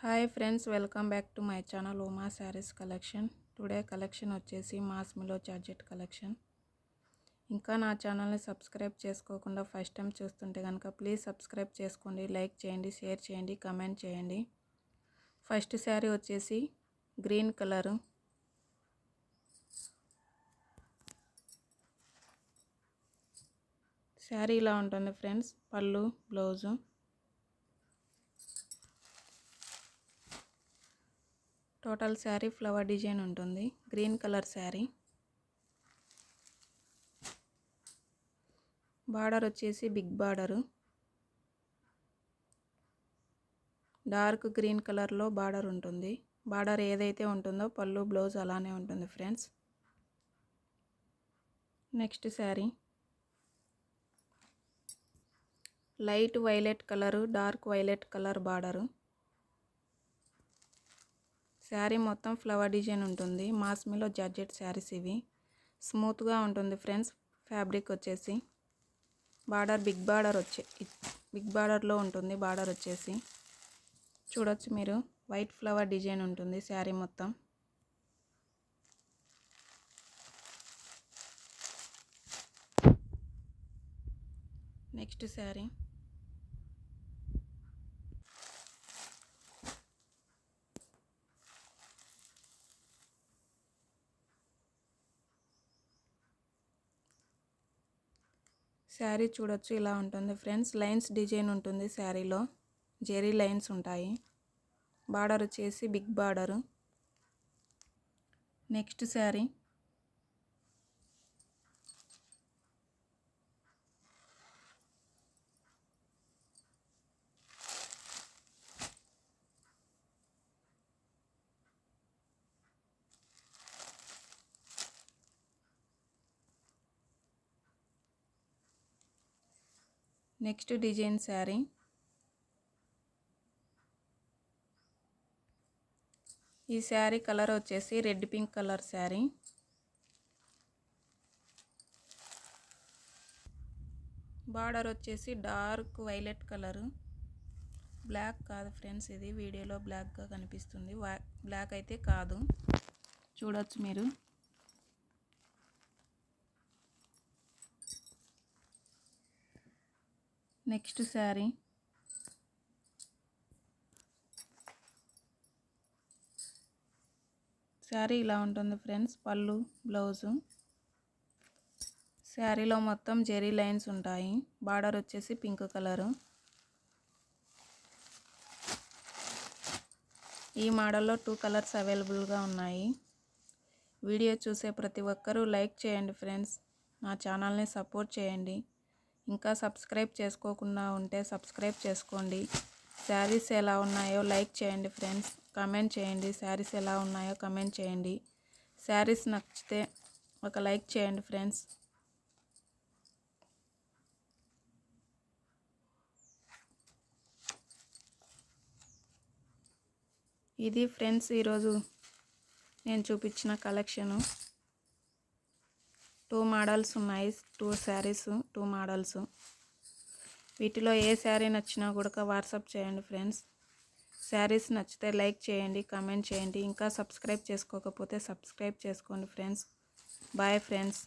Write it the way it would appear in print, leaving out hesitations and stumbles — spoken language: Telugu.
Hi friends, welcome back to my channel Uma sarees collection. Today collection వచ్చేసి మాస్ మిలో జార్జెట్ కలెక్షన్. ఇంకా నా ఛానల్ని సబ్స్క్రైబ్ చేసుకోకుండా ఫస్ట్ టైం చూస్తుంటే కనుక ప్లీజ్ సబ్స్క్రైబ్ చేసుకోండి, లైక్ చేయండి, షేర్ చేయండి, కమెంట్ చేయండి. ఫస్ట్ శారీ వచ్చేసి గ్రీన్ కలరు. శారీ ఇలా ఉంటుంది ఫ్రెండ్స్. పళ్ళు, blouse. Total saree flower design ఉంటుంది. Green colour sari. బార్డర్ వచ్చేసి బిగ్ బార్డరు. డార్క్ గ్రీన్ కలర్లో బార్డర్ ఉంటుంది. బార్డర్ ఏదైతే ఉంటుందో పళ్ళు, బ్లౌజ్ అలానే ఉంటుంది friends. Next sari light violet colour, dark violet colour border. Sari మొత్తం ఫ్లవర్ డిజైన్ ఉంటుంది. మాస్ మిలో జార్జెట్ శారీస్ ఇవి. స్మూత్గా ఉంటుంది ఫ్రెండ్స్. ఫ్యాబ్రిక్ వచ్చేసి బార్డర్ బిగ్ బార్డర్లో ఉంటుంది. బార్డర్ వచ్చేసి చూడొచ్చు మీరు, వైట్ ఫ్లవర్ డిజైన్ ఉంటుంది శారీ మొత్తం. నెక్స్ట్ శారీ శారీ చూడొచ్చు ఇలా ఉంటుంది ఫ్రెండ్స్. లైన్స్ డిజైన్ ఉంటుంది శారీలో. జెరీ లైన్స్ ఉంటాయి. బార్డర్ వచ్చేసి big border. Next sari next design sari. ఈ శారీ కలర్ వచ్చేసి red pink colour sari. Border వచ్చేసి డార్క్ వైలెట్ కలరు. బ్లాక్ కాదు ఫ్రెండ్స్, ఇది వీడియోలో బ్లాక్గా కనిపిస్తుంది. బ్లాక్ అయితే కాదు, చూడొచ్చు మీరు. నెక్స్ట్ శారీ శారీ ఇలా ఉంటుంది ఫ్రెండ్స్. పళ్ళు, బ్లౌజు. శారీలో మొత్తం జెరీ లైన్స్ ఉంటాయి. బార్డర్ వచ్చేసి పింక్ కలరు. ఈ మోడల్లో 2 కలర్స్ అవైలబుల్గా ఉన్నాయి. వీడియో చూసే ప్రతి ఒక్కరూ లైక్ చేయండి ఫ్రెండ్స్. నా ఛానల్ని సపోర్ట్ చేయండి. ఇంకా సబ్స్క్రైబ్ చేసుకోకుండా ఉంటే సబ్స్క్రైబ్ చేసుకోండి. శారీస్ ఎలా ఉన్నాయో లైక్ చేయండి ఫ్రెండ్స్. కమెంట్ చేయండి. శారీస్ ఎలా ఉన్నాయో కమెంట్ చేయండి. శారీస్ నచ్చితే ఒక లైక్ చేయండి ఫ్రెండ్స్. ఇది ఫ్రెండ్స్ ఈరోజు నేను చూపించిన కలెక్షను. 2 మోడల్స్ ఉన్నాయి. 2 శారీస్, 2 మోడల్స్. వీటిలో ఏ శారీ నచ్చినా కూడా వాట్సాప్ చేయండి ఫ్రెండ్స్. శారీస్ నచ్చితే లైక్ చేయండి, కమెంట్ చేయండి. ఇంకా సబ్స్క్రైబ్ చేసుకోకపోతే సబ్స్క్రైబ్ చేసుకోండి ఫ్రెండ్స్. Bye friends.